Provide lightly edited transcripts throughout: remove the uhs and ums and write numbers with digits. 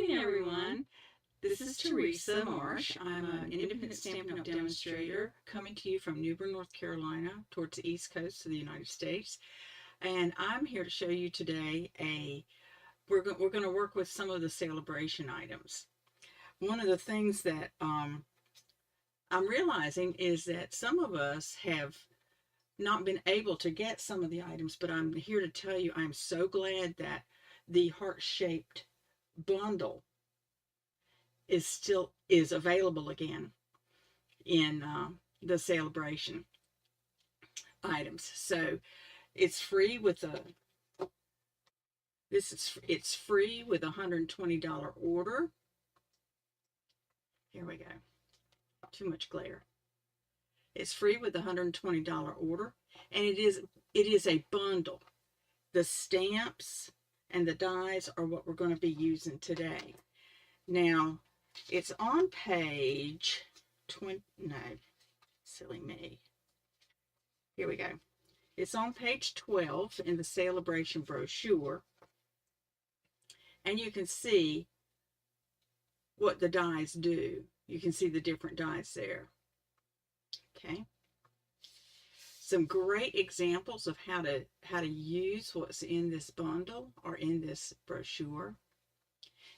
morning, everyone. This is Teresa Marsh. I'm an independent Stampin' Up! Demonstrator coming to you from Newbern, North Carolina, towards the east coast of the United States. And I'm here to show you today we're going to work with some of the Sale-A-Bration items. One of the things that I'm realizing is that some of us have not been able to get some of the items, but I'm here to tell you I'm so glad that the heart-shaped bundle is available again in the Sale-A-Bration items. So it's free with it's free with a $120 order. Here we go. Too much glare. It's free with a $120 order, and it is a bundle. The stamps and the dies are what we're going to be using today. Now, it's on page 20, no, silly me. Here we go. It's on page 12 in the Sale-A-Bration brochure, and you can see what the dies do. You can see the different dies there. Okay. Some great examples of how to use what's in this bundle or in this brochure.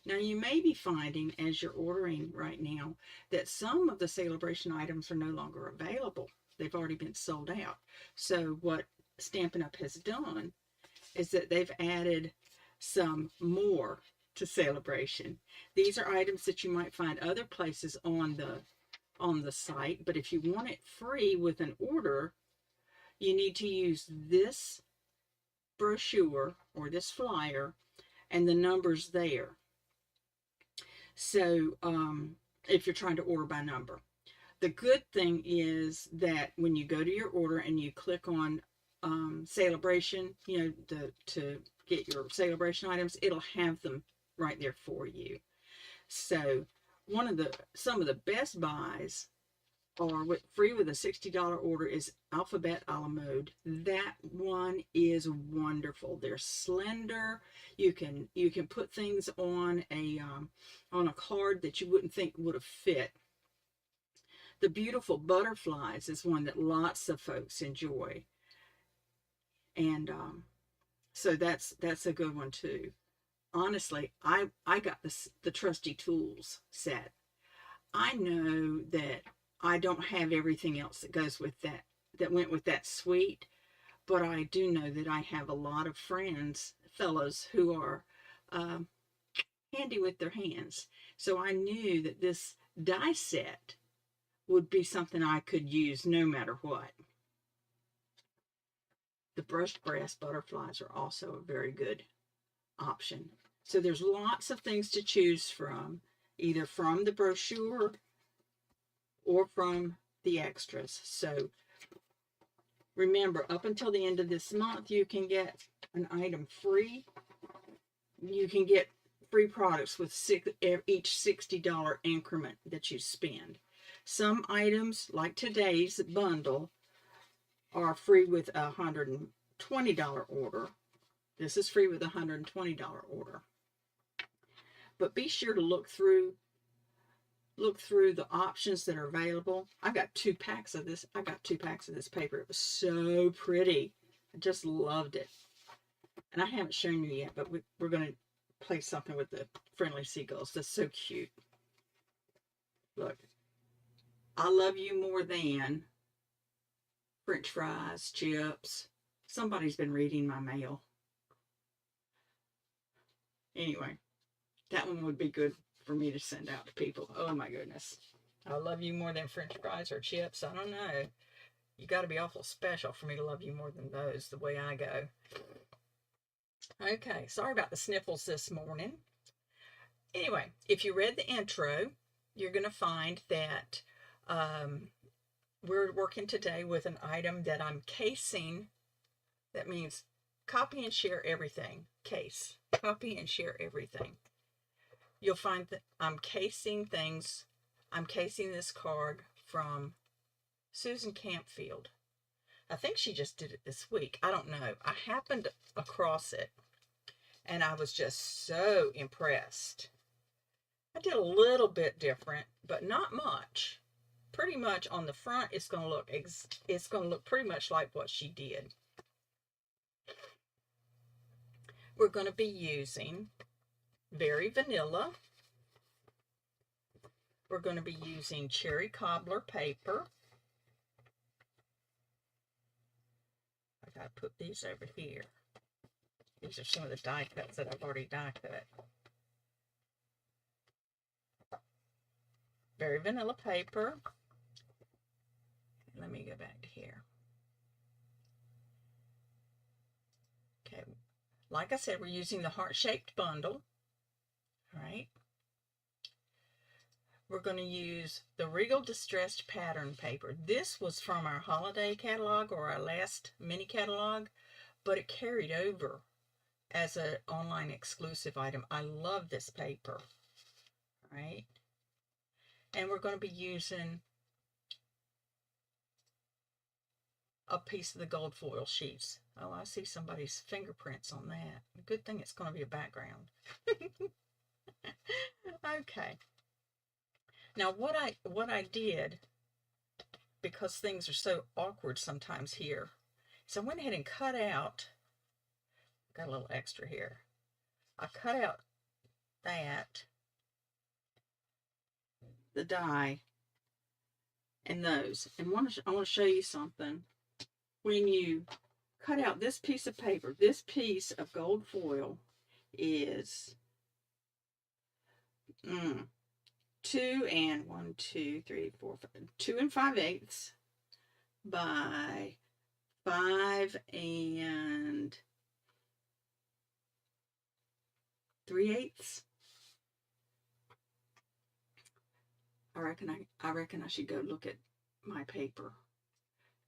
Now, you may be finding as you're ordering right now that some of the Sale-A-Bration items are no longer available. They've already been sold out. So what Stampin' Up! Has done is that they've added some more to Sale-A-Bration. These are items that you might find other places on the site, but if you want it free with an order, you need to use this brochure or this flyer and the numbers there. So if you're trying to order by number. The good thing is that when you go to your order and you click on Sale-A-Bration, you know, to get your Sale-A-Bration items, it'll have them right there for you. So some of the best buys are free with a $60 order is Alphabet a la Mode. That one is wonderful. They're slender. You can put things on a card that you wouldn't think would have fit. The Beautiful Butterflies is one that lots of folks enjoy, and so that's a good one too. Honestly, I got the Trusty Tools set. I know that I don't have everything else that goes with that went with that suite, but I do know that I have a lot of fellows who are handy with their hands. So I knew that this die set would be something I could use no matter what. The brushed brass butterflies are also a very good option. So there's lots of things to choose from, either from the brochure or from the extras. So remember, up until the end of this month, you can get an item free. You can get free products with each $60 increment that you spend. Some items, like today's bundle, are free with a $120 order. This is free with a $120 order. But be sure to look through the options that are available. I got 2 packs of this. I got 2 packs of this paper. It was so pretty. I just loved it. And I haven't shown you yet, but we're going to play something with the friendly seagulls. That's so cute. Look. I love you more than French fries, chips. Somebody's been reading my mail. Anyway, that one would be good for me to send out to people. Oh my goodness. I love you more than French fries or chips. I don't know. You got to be awful special for me to love you more than those, the way I go. Okay, sorry about the sniffles this morning. Anyway, if you read the intro, you're going to find that we're working today with an item that I'm casing. That means copy and share everything. Case. Copy and share everything. You'll find that I'm casing this card from Susan Campfield. I think she just did it this week. I don't know. I happened across it, and I was just so impressed I did a little bit different, but not much. Pretty much on the front, it's going to look pretty much like what she did. We're going to be using Very Vanilla. We're going to be using cherry cobbler paper. I got to put these over here. These are some of the die cuts that I've already die cut. Very Vanilla paper. Let me go back to here. Okay, like I said, we're using the heart-shaped bundle. All right. We're going to use the Regal Distressed Pattern paper. This was from our holiday catalog or our last mini catalog, but it carried over as an online exclusive item. I love this paper. All right. And we're going to be using a piece of the gold foil sheets. Oh, I see somebody's fingerprints on that. Good thing it's going to be a background. Okay. Now what I did, because things are so awkward sometimes here, so I went ahead and cut out, got a little extra here. I cut out the die, and those. And I want to show you something. When you cut out this piece of paper, this piece of gold foil is 2 and 5/8 by 5 and 3/8. I reckon I should go look at my paper.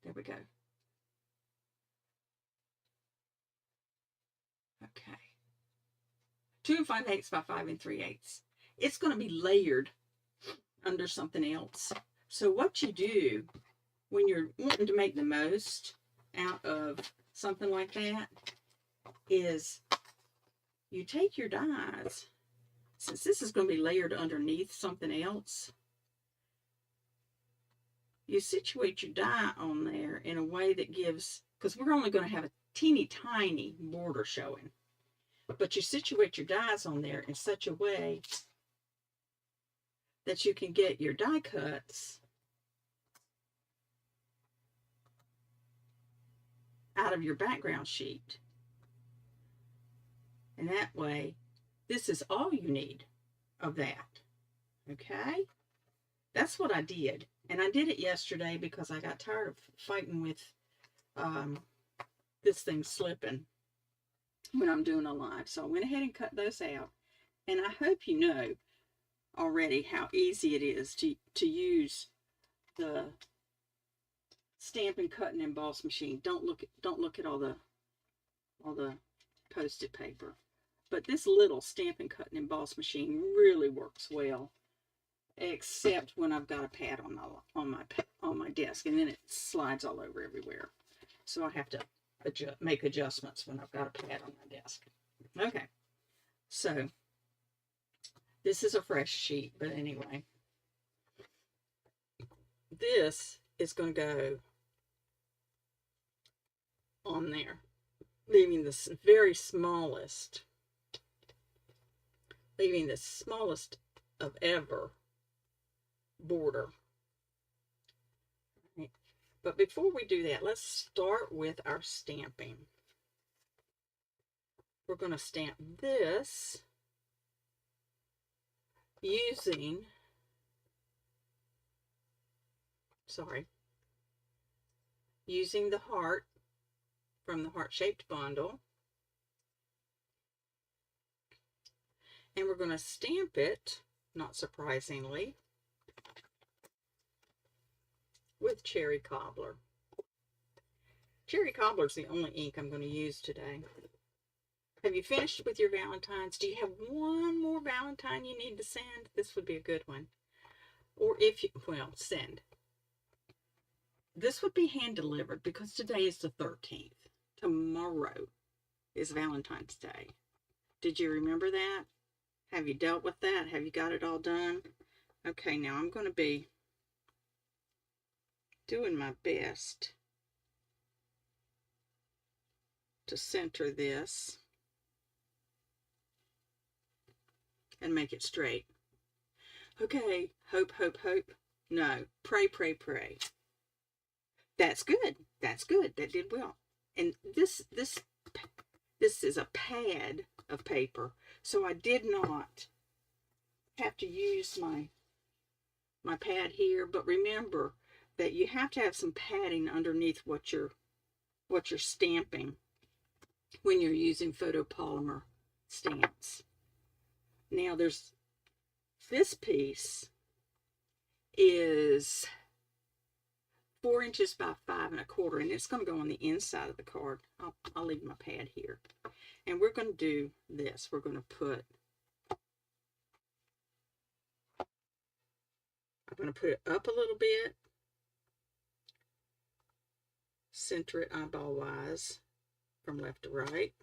There we go. Okay. 2 5/8 by 5 3/8. It's going to be layered under something else. So what you do when you're wanting to make the most out of something like that is you take your dies, since this is going to be layered underneath something else, you situate your die on there in a way that gives, because we're only going to have a teeny tiny border showing, but you situate your dies on there in such a way that you can get your die cuts out of your background sheet. And that way, this is all you need of that. Okay? That's what I did. And I did it yesterday because I got tired of fighting with this thing slipping when I'm doing a live. So I went ahead and cut those out. And I hope you know already how easy it is to use the Stampin' Cut and Emboss machine. Don't look at all the Post-it paper. But this little Stampin' Cut and Emboss machine really works well, except when I've got a pad on my desk, and then it slides all over everywhere. So I have to make adjustments when I've got a pad on my desk. Okay, so this is a fresh sheet, but anyway, this is going to go on there, leaving the smallest of ever border. Right. But before we do that, let's start with our stamping. We're going to stamp this using the heart from the heart-shaped bundle. And we're going to stamp it, not surprisingly, with cherry cobbler. Cherry cobbler is the only ink I'm going to use today. Have you finished with your Valentines? Do you have one more Valentine you need to send? This would be a good one. Or if you, well, send. This would be hand delivered because today is the 13th. Tomorrow is Valentine's Day. Did you remember that? Have you dealt with that? Have you got it all done? Okay, now I'm going to be doing my best to center this and make it straight. Okay, hope, hope, hope. No, pray, pray, pray. That's good. That's good. That did well. And this is a pad of paper, so I did not have to use my pad here. But remember that you have to have some padding underneath what you're stamping when you're using photopolymer stamps. Now there's this piece is 4 inches by 5 1/4, and it's going to go on the inside of the card. I'll leave my pad here, and we're going to do this. We're going to put, I'm going to put it up a little bit, center it eyeball wise from left to right.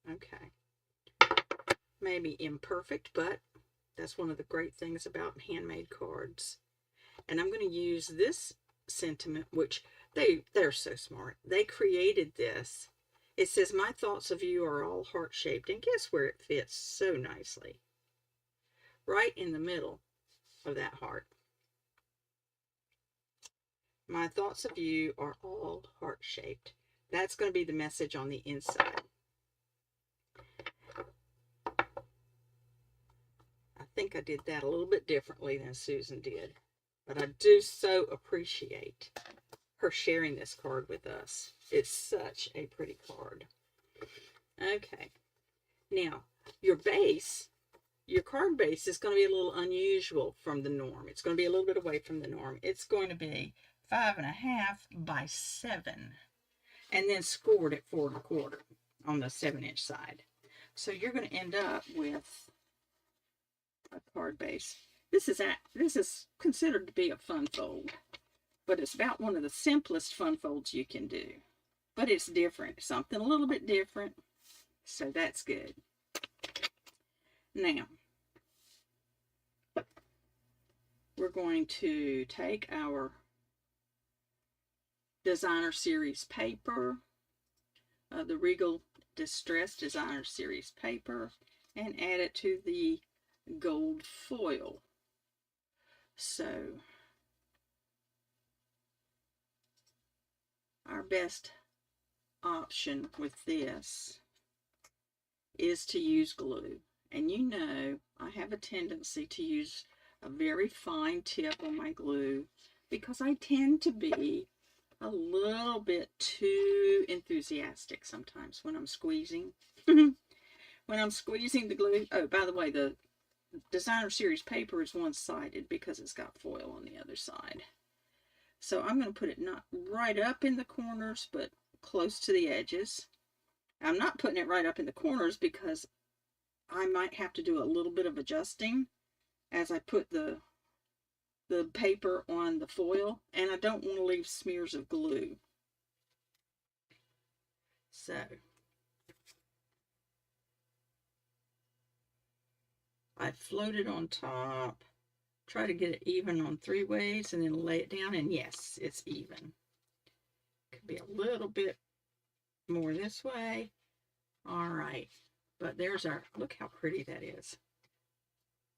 Okay, maybe imperfect, but that's one of the great things about handmade cards. And I'm going to use this sentiment, which they're so smart. They created this. It says, my thoughts of you are all heart-shaped. And guess where it fits so nicely? Right in the middle of that heart. My thoughts of you are all heart-shaped. That's going to be the message on the inside. I think I did that a little bit differently than Susan did. But I do so appreciate her sharing this card with us. It's such a pretty card. Okay. Now, your base, your card base is going to be a little unusual from the norm. It's going to be a little bit away from the norm. It's going to be 5 1/2 by 7. And then scored at 4 1/4 on the 7-inch side. So you're going to end up with a card base. This is considered to be a fun fold, but it's about one of the simplest fun folds you can do. But it's different, something a little bit different, so that's good. Now, we're going to take our Designer Series paper, the Regal Distress Designer Series paper, and add it to the gold foil. So, our best option with this is to use glue. And you know, I have a tendency to use a very fine tip on my glue because I tend to be a little bit too enthusiastic sometimes when I'm squeezing. When I'm squeezing the glue. Oh, by the way, the Designer Series paper is one-sided because it's got foil on the other side. So I'm going to put it not right up in the corners, but close to the edges. I'm not putting it right up in the corners because I might have to do a little bit of adjusting as I put the paper on the foil, and I don't want to leave smears of glue. So I float it on top, try to get it even on 3 ways, and then lay it down, and yes, it's even. Could be a little bit more this way. All right, but there's our, look how pretty that is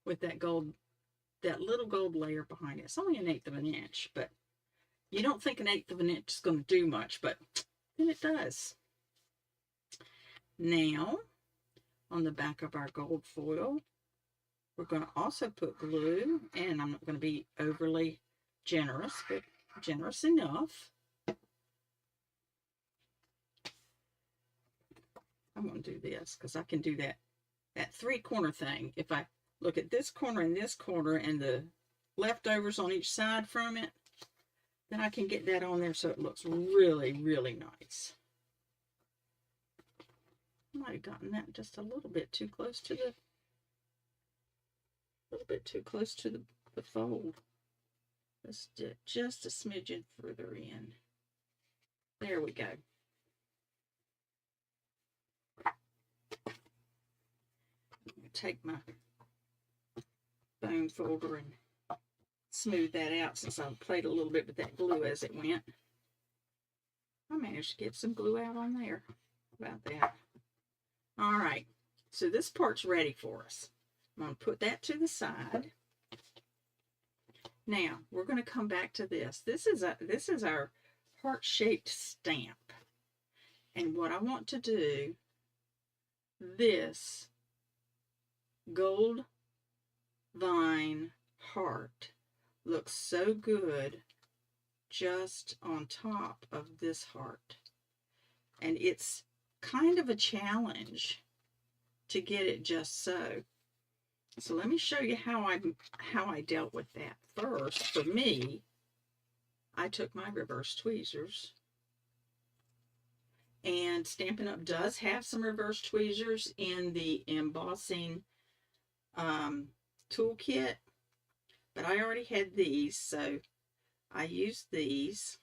with that gold, that little gold layer behind it. It's only 1/8 of an inch, but you don't think 1/8 of an inch is going to do much, but then it does. Now, on the back of our gold foil, we're going to also put glue, and I'm not going to be overly generous, but generous enough. I'm going to do this because I can do that 3-corner thing. If I look at this corner and the leftovers on each side from it, then I can get that on there so it looks really, really nice. I might have gotten that just a little bit too close to the fold. Let's do it just a smidgen further in. There we go. take my bone folder and smooth that out since I played a little bit with that glue as it went. I managed to get some glue out on there. How about that? All right, so this part's ready for us. I'm going to put that to the side. Now we're going to come back to this. This is our heart-shaped stamp, and what I want to do, this gold vine heart looks so good just on top of this heart, and it's kind of a challenge to get it just so. So let me show you how I dealt with that. First, for me, I took my reverse tweezers, and Stampin' Up! Does have some reverse tweezers in the embossing toolkit, but I already had these, so I used these.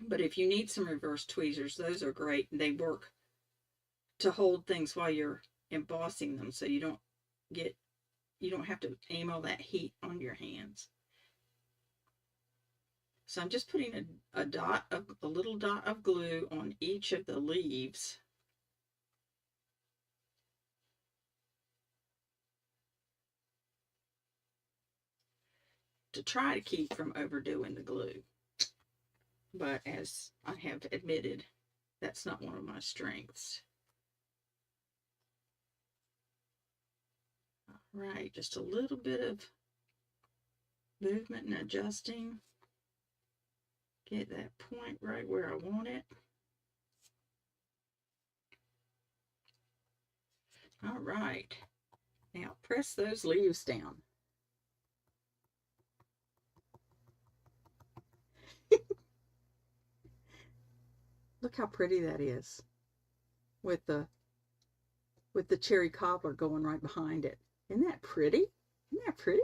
But if you need some reverse tweezers, those are great. They work to hold things while you're embossing them, so you don't have to aim all that heat on your hands. So I'm just putting a little dot of glue on each of the leaves. To try to keep from overdoing the glue. But as I have admitted, that's not one of my strengths. All right, just a little bit of movement and adjusting. Get that point right where I want it. All right, now press those leaves down. Look how pretty that is with the cherry cobbler going right behind it. Isn't that pretty? Isn't that pretty?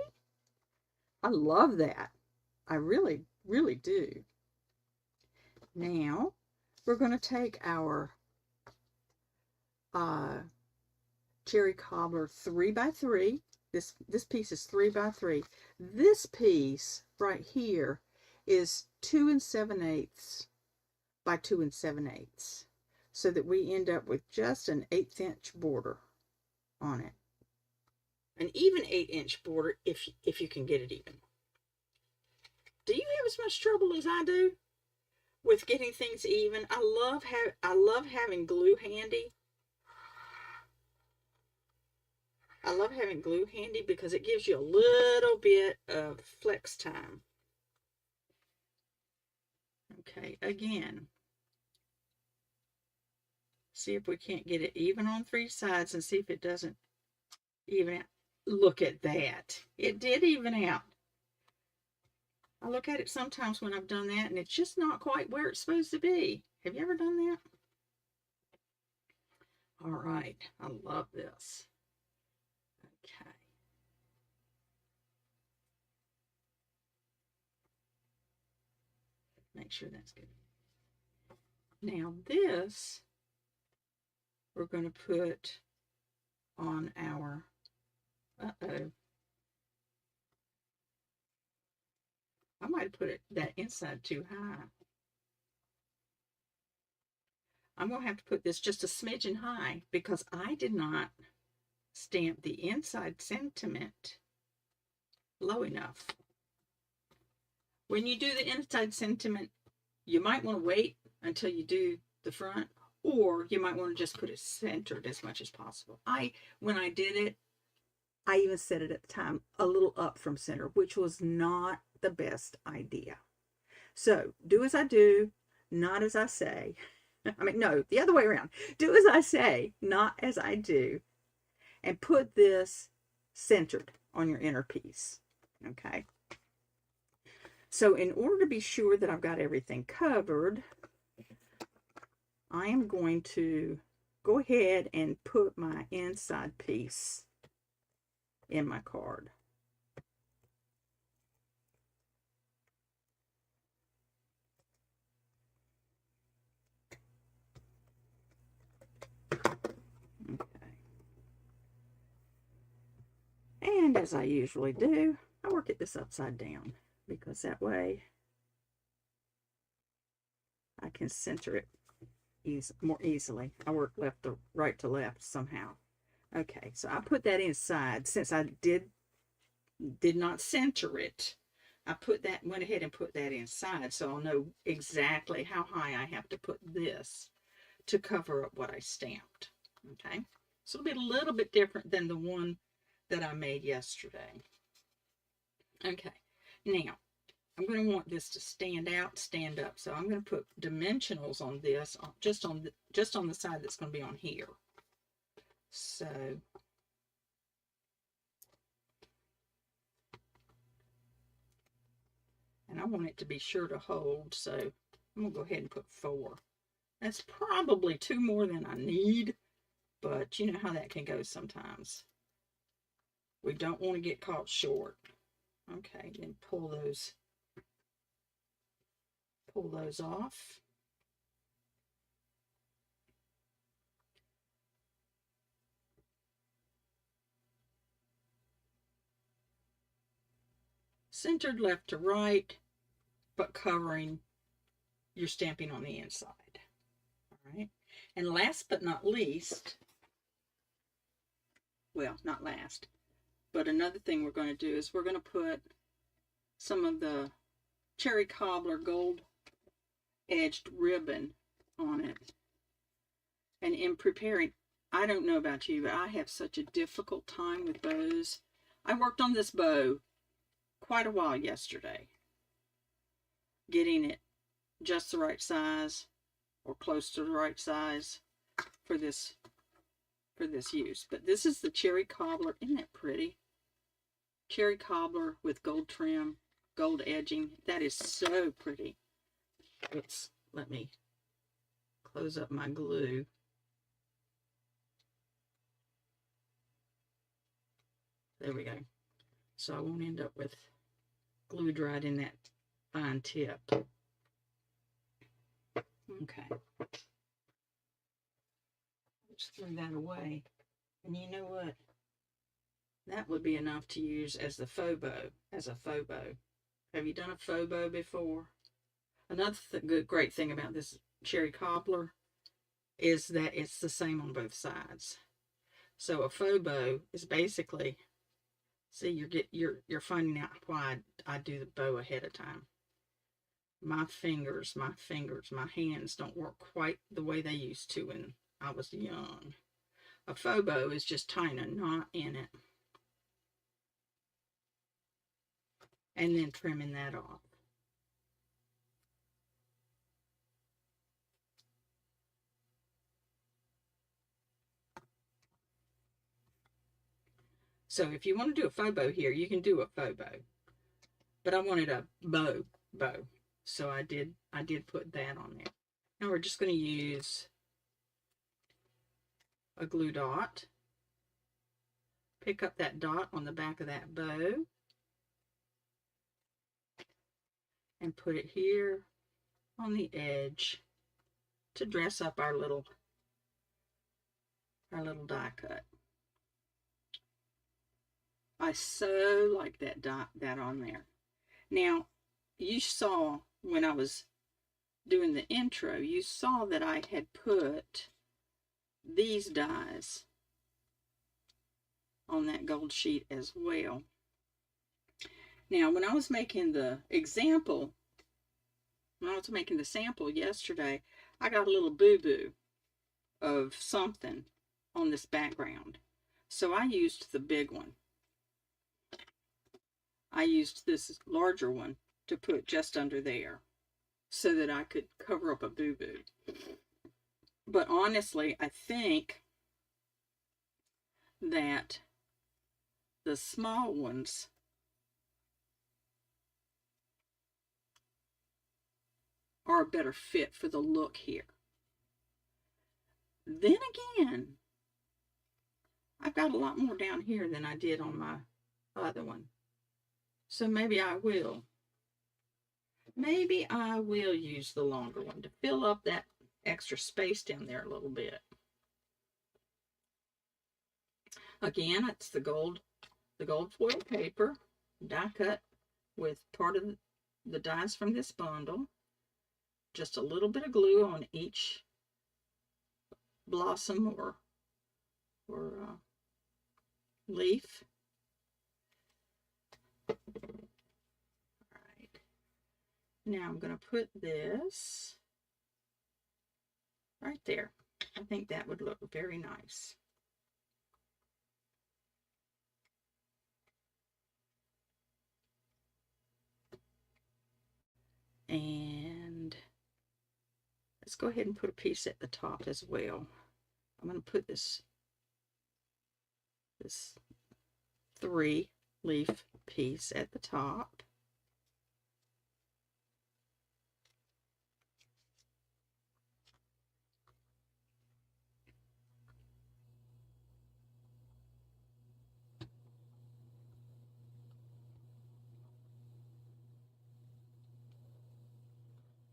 I love that. I really, really do. Now, we're going to take our cherry cobbler 3x3. This piece is 3x3. This piece right here is 2 7/8 by 2 7/8, so that we end up with just an 1/8 inch border on it. An even 1/8 border if you can get it even. Do you have as much trouble as I do with getting things even? I love having glue handy. I love having glue handy because it gives you a little bit of flex time. Okay, again, see if we can't get it even on 3 sides and see if it doesn't even out. Look at that. It did even out. I look at it sometimes when I've done that and it's just not quite where it's supposed to be. Have you ever done that? All right, I love this. Okay. Make sure that's good. Now this, we're going to put on our, I might have put that inside too high. I'm going to have to put this just a smidgen high because I did not stamp the inside sentiment low enough. When you do the inside sentiment, you might want to wait until you do the front, or you might want to just put it centered as much as possible. When I did it, I even said it at the time, a little up from center, which was not the best idea. So do as I do, not as I say. I mean, no, the other way around. Do as I say, not as I do. And put this centered on your inner piece. Okay. So in order to be sure that I've got everything covered, I am going to go ahead and put my inside piece in my card. Okay. And as I usually do, I work at this upside down because that way I can center it more easily. I work left to right to left somehow. Okay, so I put that inside. Since I did not center it, I went ahead and put that inside, so I'll know exactly how high I have to put this to cover up what I stamped. Okay, so it'll be a little bit different than the one that I made yesterday. Okay, now I'm going to want this to stand out, stand up. So I'm going to put dimensionals on this, just on the side that's going to be on here. So and I want it to be sure to hold, so I'm going to go ahead and put 4. That's probably 2 more than I need, but you know how that can go sometimes. We don't want to get caught short. Okay, then pull those off. Centered left to right, but covering your stamping on the inside. All right. And last but not least, well, not last, but another thing we're going to do is we're going to put some of the cherry cobbler gold edged ribbon on it. And in preparing, I don't know about you, but I have such a difficult time with bows. I worked on this bow quite a while yesterday, getting it just the right size or close to the right size for this use. But this is the cherry cobbler. Isn't that pretty? Cherry cobbler with gold trim, gold edging. That is so pretty. Let me close up my glue. There we go. So I won't end up with glue dried in that fine tip. Okay. Just threw that away. And you know what? That would be enough to use as the faux bow, as a faux bow. Have you done a faux bow before? Another great thing about this cherry cobbler is that it's the same on both sides. So a faux bow is basically, see, you're finding out why I do the bow ahead of time. My fingers, my hands don't work quite the way they used to when I was young. A faux bow is just tying a knot in it and then trimming that off. So if you want to do a faux bow here, you can do a faux bow. But I wanted a bow. So I did put that on there. Now we're just going to use a glue dot. Pick up that dot on the back of that bow and put it here on the edge to dress up our little die cut. I so like that on there. Now, you saw when I was doing the intro, you saw that I had put these dies on that gold sheet as well. Now, when I was making the example, when I was making the sample yesterday, I got a little boo-boo of something on this background. So I used the big one. I used this larger one to put just under there so that I could cover up a boo-boo. But honestly, I think that the small ones are a better fit for the look here. Then again, I've got a lot more down here than I did on my other one. So maybe I will. Maybe I will use the longer one to fill up that extra space down there a little bit. Again, it's the gold the gold foil paper, die cut with part of the dies from this bundle, just a little bit of glue on each blossom or leaf. All right. Now I'm going to put this right there. I think that would look very nice. And let's go ahead and put a piece at the top as well. I'm going to put this 3-leaf piece at the top.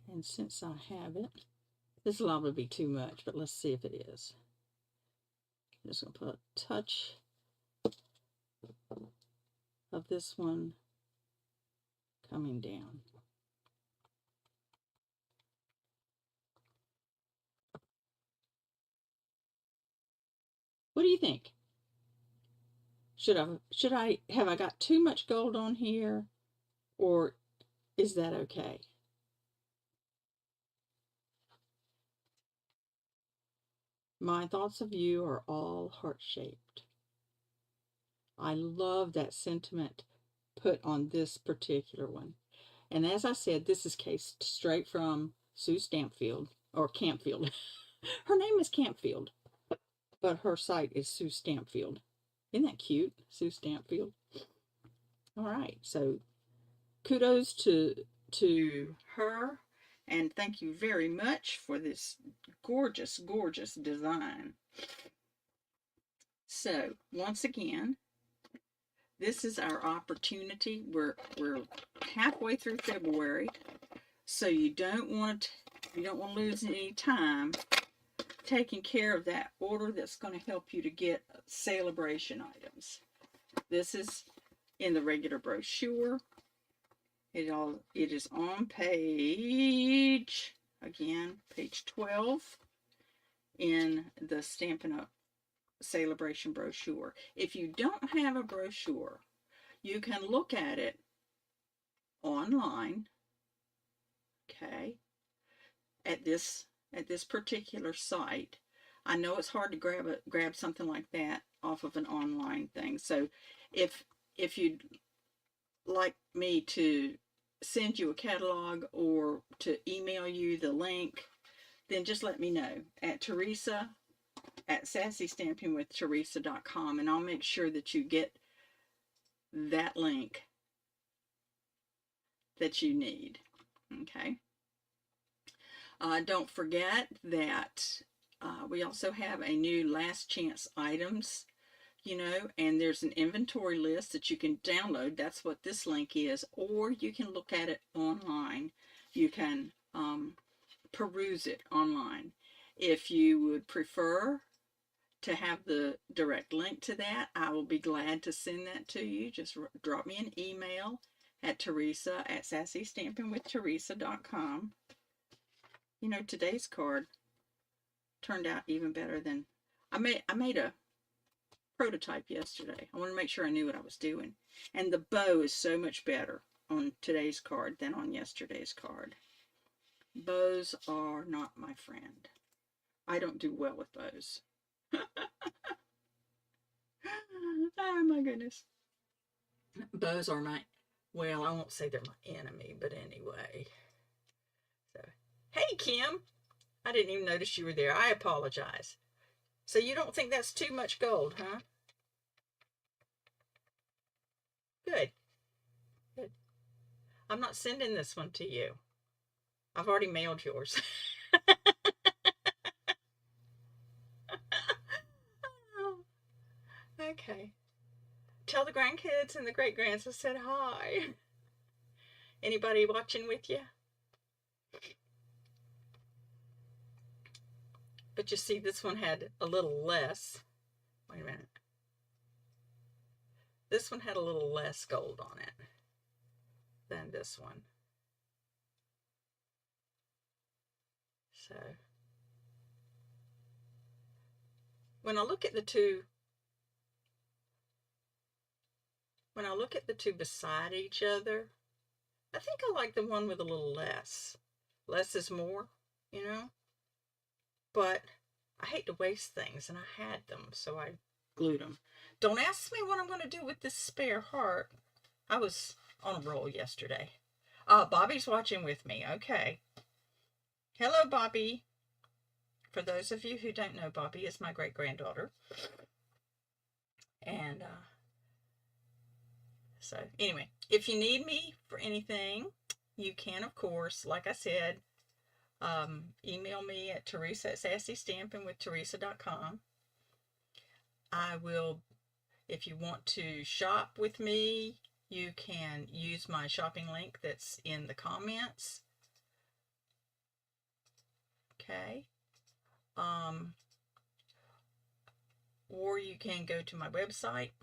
And since I have it, this will probably be too much, but let's see if it is. I'm just going to put a touch of this one coming down. What do you think? Have I got too much gold on here, or is that okay? My thoughts of you are all heart-shaped. I love that sentiment put on this particular one. And as I said, this is cased straight from Sue Campfield, or Campfield. Her name is Campfield, but her site is Sue Campfield. Isn't that cute? Sue Campfield. All right, so kudos to her, and thank you very much for this gorgeous, gorgeous design. So once again, this is our opportunity. We're halfway through February, so you don't want to lose any time taking care of that order that's going to help you to get Sale-A-Bration items. This is in the regular brochure. It is on page 12 in the Stampin' Up! Sale-A-Bration brochure. If you don't have a brochure, you can look at it online, okay, at this particular site. I know it's hard to grab something like that off of an online thing. So if you'd like me to send you a catalog or to email you the link, then just let me know at Teresa@sassystampingwiththeresa.com, and I'll make sure that you get that link that you need. Okay. Don't forget that we also have a new last chance items, and there's an inventory list that you can download. That's what this link is, or you can look at it online. You can peruse it online. If you would prefer to have the direct link to that, I will be glad to send that to you. Just drop me an email at Teresa@sassystampingwiththeresa.com. Today's card turned out even better than I made a prototype yesterday. I wanted to make sure I knew what I was doing. And the bow is so much better on today's card than on yesterday's card. Bows are not my friend. I don't do well with bows. Oh my goodness. Bows are well, I won't say they're my enemy, but anyway. So, hey Kim, I didn't even notice you were there. I apologize. So you don't think that's too much gold, huh? Good. Good. I'm not sending this one to you. I've already mailed yours. Okay. Tell the grandkids and the great-grands I said hi. Anybody watching with you? But you see, this one had a little less. Wait a minute. This one had a little less gold on it than this one. So when I look at the two beside each other, I think I like the one with a little less. Less is more, you know? But I hate to waste things, and I had them, so I glued them. Don't ask me what I'm going to do with this spare heart. I was on a roll yesterday. Bobby's watching with me. Okay. Hello, Bobby. For those of you who don't know, Bobby is my great-granddaughter. And so anyway, if you need me for anything, you can, of course, like I said, email me at Teresa@sassystampingwiththeresa.com. I will, if you want to shop with me, you can use my shopping link that's in the comments. Okay. Or you can go to my website,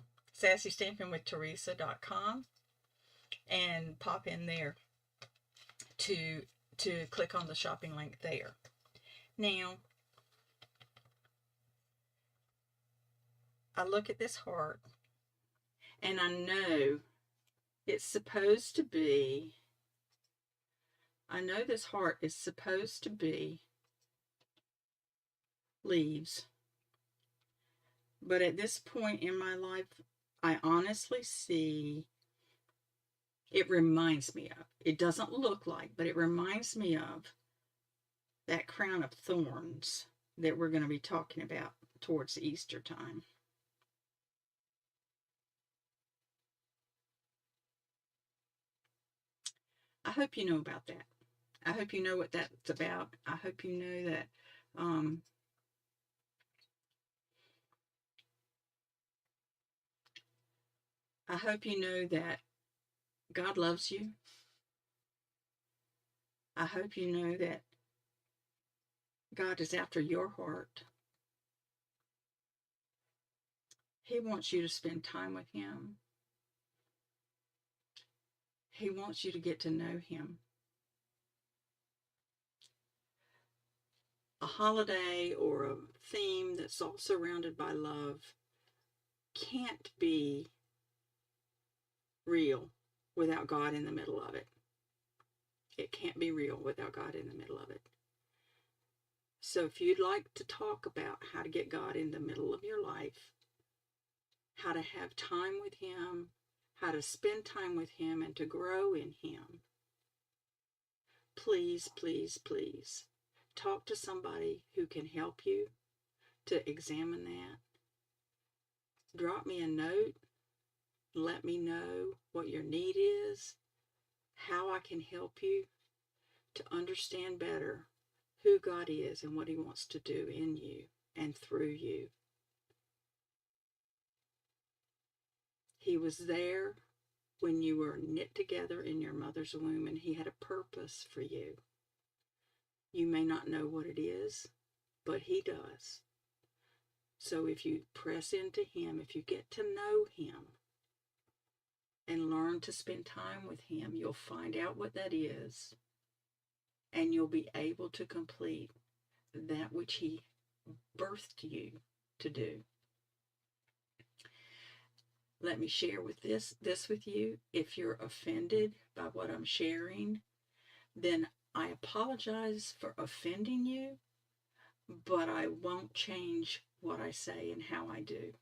SassyStampingWithTheresa.com, and pop in there to click on the shopping link there. Now, I look at this heart, and I know it's supposed to be, I know this heart is supposed to be leaves. But at this point in my life, I honestly see, it reminds me of, it doesn't look like, but it reminds me of that crown of thorns that we're going to be talking about towards Easter time. I hope you know about that. I hope you know what that's about. I hope you know that I hope you know that God loves you. I hope you know that God is after your heart. He wants you to spend time with Him. He wants you to get to know Him. A holiday or a theme that's all surrounded by love can't be real without God in the middle of it. It can't be real without God in the middle of it. So if you'd like to talk about how to get God in the middle of your life, how to have time with Him, how to spend time with Him, and to grow in Him, please, please, please talk to somebody who can help you to examine that. Drop me a note. Let me know what your need is, how I can help you to understand better who God is and what He wants to do in you and through you. He was there when you were knit together in your mother's womb, and He had a purpose for you. You may not know what it is, but He does. So if you press into Him, if you get to know Him and learn to spend time with Him, you'll find out what that is, and you'll be able to complete that which He birthed you to do. Let me share with this with you. If you're offended by what I'm sharing, then I apologize for offending you, but I won't change what I say and how I do.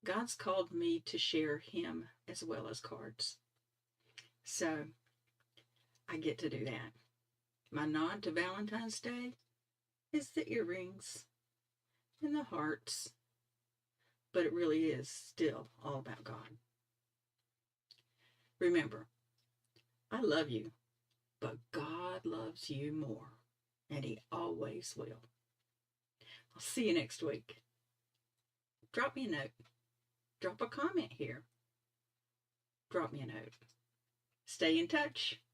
God's called me to share Him as well as cards. So I get to do that. My nod to Valentine's Day is the earrings and the hearts, but it really is still all about God. Remember, I love you, but God loves you more, and He always will. I'll see you next week. Drop me a note. Drop a comment here. Drop me a note. Stay in touch.